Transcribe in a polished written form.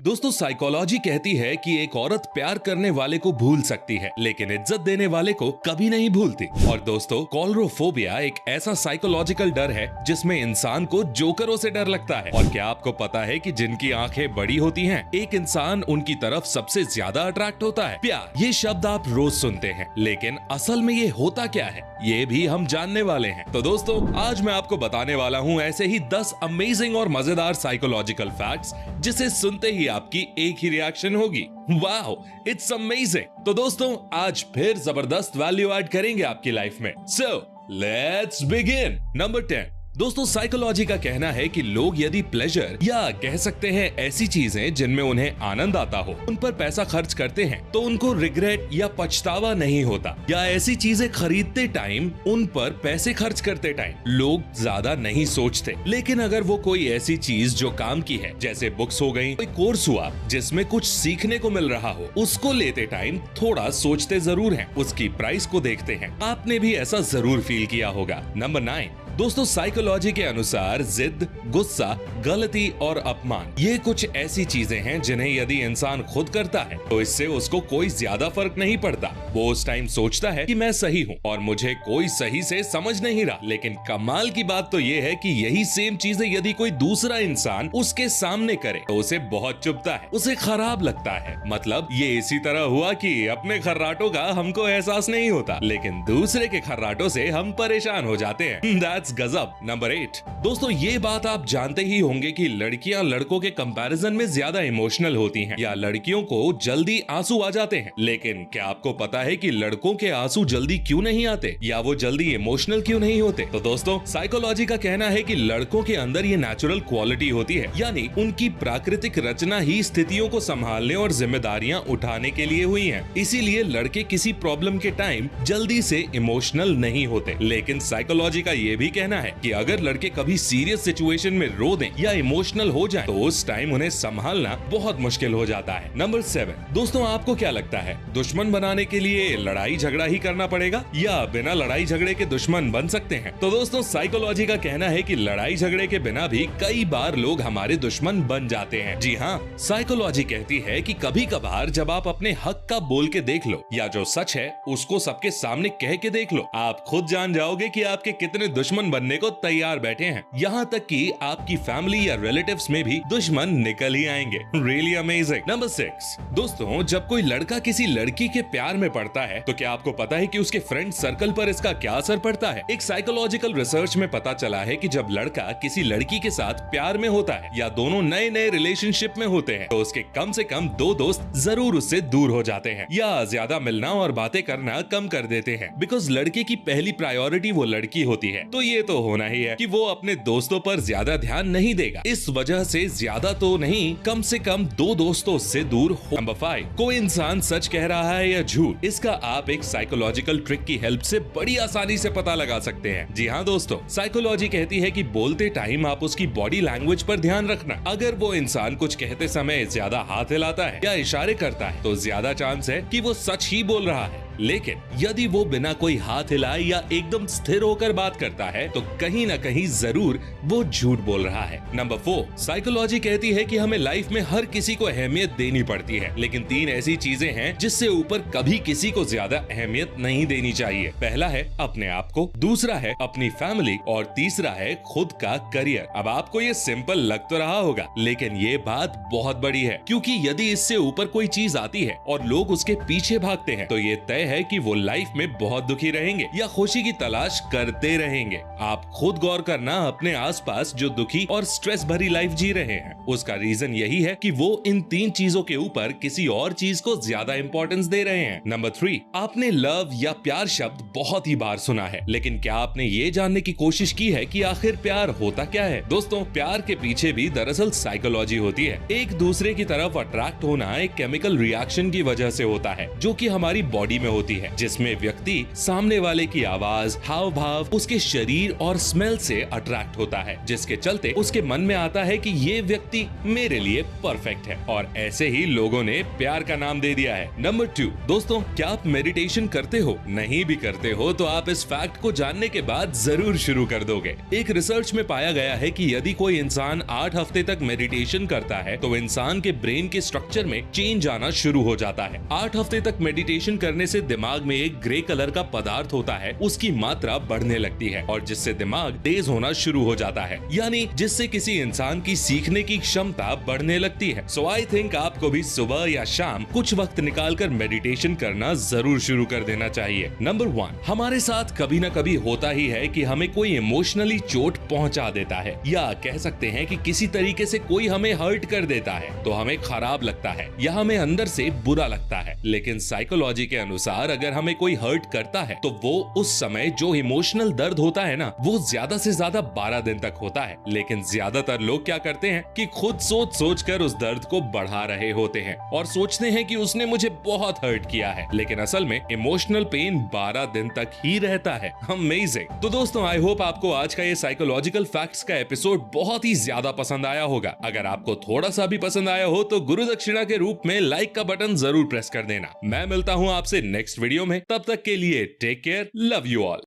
दोस्तों साइकोलॉजी कहती है कि एक औरत प्यार करने वाले को भूल सकती है लेकिन इज्जत देने वाले को कभी नहीं भूलती। और दोस्तों कॉलरोफोबिया एक ऐसा साइकोलॉजिकल डर है जिसमें इंसान को जोकरों से डर लगता है। और क्या आपको पता है कि जिनकी आंखें बड़ी होती हैं, एक इंसान उनकी तरफ सबसे ज्यादा अट्रैक्ट होता है। प्यार, ये शब्द आप रोज सुनते हैं लेकिन असल में ये होता क्या है ये भी हम जानने वाले हैं। तो दोस्तों आज मैं आपको बताने वाला हूँ ऐसे ही 10 अमेजिंग और मजेदार साइकोलॉजिकल फैक्ट्स जिसे सुनते ही आपकी एक ही रिएक्शन होगी, वाओ इट्स अमेजिंग। तो दोस्तों आज फिर जबरदस्त वैल्यू ऐड करेंगे आपकी लाइफ में। So let's begin. नंबर 10। दोस्तों साइकोलॉजी का कहना है कि लोग यदि प्लेजर या कह सकते हैं ऐसी चीजें जिनमें उन्हें आनंद आता हो उन पर पैसा खर्च करते हैं तो उनको रिग्रेट या पछतावा नहीं होता। या ऐसी चीजें खरीदते टाइम, उन पर पैसे खर्च करते टाइम लोग ज्यादा नहीं सोचते। लेकिन अगर वो कोई ऐसी चीज जो काम की है, जैसे बुक्स हो गई, कोई कोर्स हुआ जिसमें कुछ सीखने को मिल रहा हो, उसको लेते टाइम थोड़ा सोचते जरूर हैं, उसकी प्राइस को देखते हैं। आपने भी ऐसा जरूर फील किया होगा। नंबर 9। दोस्तों साइकोलॉजी के अनुसार जिद, गुस्सा, गलती और अपमान ये कुछ ऐसी चीजें हैं जिन्हें यदि इंसान खुद करता है तो इससे उसको कोई ज्यादा फर्क नहीं पड़ता। वो उस टाइम सोचता है कि मैं सही हूँ और मुझे कोई सही से समझ नहीं रहा। लेकिन कमाल की बात तो ये है कि यही सेम चीजें यदि कोई दूसरा इंसान उसके सामने करे तो उसे बहुत चुभता है, उसे खराब लगता है। मतलब ये इसी तरह हुआ कि अपने खर्राटों का हमको एहसास नहीं होता लेकिन दूसरे के खर्राटों से हम परेशान हो जाते हैं। गजब। नंबर 8। दोस्तों ये बात आप जानते ही होंगे कि लड़कियां लड़कों के कंपैरिजन में ज्यादा इमोशनल होती हैं या लड़कियों को जल्दी आंसू आ जाते हैं। लेकिन क्या आपको पता है कि लड़कों के आंसू जल्दी क्यों नहीं आते या वो जल्दी इमोशनल क्यों नहीं होते? तो दोस्तों साइकोलॉजी का कहना है कि लड़कों के अंदर ये नेचुरल क्वालिटी होती है, यानी उनकी प्राकृतिक रचना ही स्थितियों को संभालने और जिम्मेदारियां उठाने के लिए हुई है। इसीलिए लड़के किसी प्रॉब्लम के टाइम जल्दी से इमोशनल नहीं होते। लेकिन साइकोलॉजी का ये भी कहना है कि अगर लड़के कभी सीरियस सिचुएशन में रो दें या इमोशनल हो जाएं, तो उस टाइम उन्हें संभालना बहुत मुश्किल हो जाता है। नंबर 7। दोस्तों आपको क्या लगता है, दुश्मन बनाने के लिए लड़ाई झगड़ा ही करना पड़ेगा या बिना लड़ाई झगड़े के दुश्मन बन सकते हैं? तो दोस्तों साइकोलॉजी का कहना है कि लड़ाई झगड़े के बिना भी कई बार लोग हमारे दुश्मन बन जाते हैं। जी हाँ, साइकोलॉजी कहती है कि कभी कभार जब आप अपने हक का बोल के देख लो या जो सच है उसको सबके सामने कह के देख लो, आप खुद जान जाओगे कि आपके कितने दुश्मन बनने को तैयार बैठे हैं। यहाँ तक कि आपकी फैमिली या रिलेटिव्स में भी दुश्मन निकल ही आएंगे। Really amazing. नंबर 6। दोस्तों जब कोई लड़का किसी लड़की के प्यार में पड़ता है तो क्या आपको पता है कि उसके फ्रेंड सर्कल पर इसका क्या असर पड़ता है? एक साइकोलॉजिकल रिसर्च में पता चला है कि जब लड़का किसी लड़की के साथ प्यार में होता है या दोनों नए नए रिलेशनशिप में होते हैं तो उसके कम से कम 2 दोस्त जरूर उससे दूर हो जाते हैं या ज्यादा मिलना और बातें करना कम कर देते हैं। बिकॉज लड़के की पहली प्रायोरिटी वो लड़की होती है, तो ये तो होना ही है कि वो अपने दोस्तों पर ज्यादा ध्यान नहीं देगा। इस वजह से ज्यादा तो नहीं, कम से कम 2 दोस्तों से दूर हो। नंबर 5। कोई इंसान सच कह रहा है या झूठ, इसका आप एक साइकोलॉजिकल ट्रिक की हेल्प से बड़ी आसानी से पता लगा सकते हैं। जी हाँ दोस्तों, साइकोलॉजी कहती है कि बोलते टाइम आप उसकी बॉडी लैंग्वेज पर ध्यान रखना। अगर वो इंसान कुछ कहते समय ज्यादा हाथ हिलाता है या इशारे करता है तो ज्यादा चांस है कि वो सच ही बोल रहा है। लेकिन यदि वो बिना कोई हाथ हिलाए या एकदम स्थिर होकर बात करता है तो कहीं ना कहीं जरूर वो झूठ बोल रहा है। नंबर 4। साइकोलॉजी कहती है कि हमें लाइफ में हर किसी को अहमियत देनी पड़ती है, लेकिन 3 ऐसी चीजें हैं जिससे ऊपर कभी किसी को ज्यादा अहमियत नहीं देनी चाहिए। पहला है अपने आप को, दूसरा है अपनी फैमिली और तीसरा है खुद का करियर। अब आपको ये सिंपल लग तो रहा होगा लेकिन ये बात बहुत बड़ी है, क्योंकि यदि इससे ऊपर कोई चीज आती है और लोग उसके पीछे भागते हैं तो ये तय है कि वो लाइफ में बहुत दुखी रहेंगे या खुशी की तलाश करते रहेंगे। आप खुद गौर करना, अपने आसपास जो दुखी और स्ट्रेस भरी लाइफ जी रहे हैं उसका रीजन यही है कि वो इन 3 चीजों के ऊपर किसी और चीज को ज्यादा इंपॉर्टेंस दे रहे हैं। नंबर 3। आपने लव या प्यार शब्द बहुत ही बार सुना है, लेकिन क्या आपने ये जानने की कोशिश की है कि आखिर प्यार होता क्या है? दोस्तों प्यार के पीछे भी दरअसल साइकोलॉजी होती है। एक दूसरे की तरफ अट्रैक्ट होना एक केमिकल रिएक्शन की वजह से होता है जो कि हमारी बॉडी में होती है जिसमें व्यक्ति सामने वाले की आवाज, हाव भाव, उसके शरीर और स्मेल से अट्रैक्ट होता है, जिसके चलते उसके मन में आता है कि ये व्यक्ति मेरे लिए परफेक्ट है, और ऐसे ही लोगों ने प्यार का नाम दे दिया है। नंबर 2, दोस्तों क्या आप मेडिटेशन करते हो? नहीं भी करते हो तो आप इस फैक्ट को जानने के बाद जरूर शुरू कर दोगे। एक रिसर्च में पाया गया है कि यदि कोई इंसान 8 हफ्ते तक मेडिटेशन करता है तो इंसान के ब्रेन के स्ट्रक्चर में चेंज आना शुरू हो जाता है। 8 हफ्ते तक मेडिटेशन करने से दिमाग में एक ग्रे कलर का पदार्थ होता है, उसकी मात्रा बढ़ने लगती है और जिससे दिमाग तेज होना शुरू हो जाता है, यानी जिससे किसी इंसान की सीखने की क्षमता बढ़ने लगती है। सो आई थिंक आपको भी सुबह या शाम कुछ वक्त निकालकर मेडिटेशन करना जरूर शुरू कर देना चाहिए। नंबर 1, हमारे साथ कभी ना कभी होता ही है कि हमें कोई इमोशनली चोट पहुंचा देता है, या कह सकते हैं कि किसी तरीके से कोई हमें हर्ट कर देता है तो हमें खराब लगता है या हमें अंदर से बुरा लगता है। लेकिन साइकोलॉजी के अनुसार अगर हमें कोई हर्ट करता है तो वो उस समय जो इमोशनल दर्द होता है ना, वो ज्यादा से ज्यादा 12 दिन तक होता है। लेकिन ज्यादातर लोग क्या करते हैं कि खुद सोच सोच कर उस दर्द को बढ़ा रहे होते हैं और सोचते हैं कि उसने मुझे बहुत हर्ट किया है, लेकिन असल में इमोशनल पेन 12 दिन तक ही रहता है। अमेजिंग। तो दोस्तों आई होप आपको आज का ये साइकोलॉजिकल फैक्ट्स का एपिसोड बहुत ही ज्यादा पसंद आया होगा। अगर आपको थोड़ा सा भी पसंद आया हो तो गुरु दक्षिणा के रूप में लाइक का बटन जरूर प्रेस कर देना। मैं मिलता हूं आपसे नेक्स्ट वीडियो में, तब तक के लिए take care, love you all.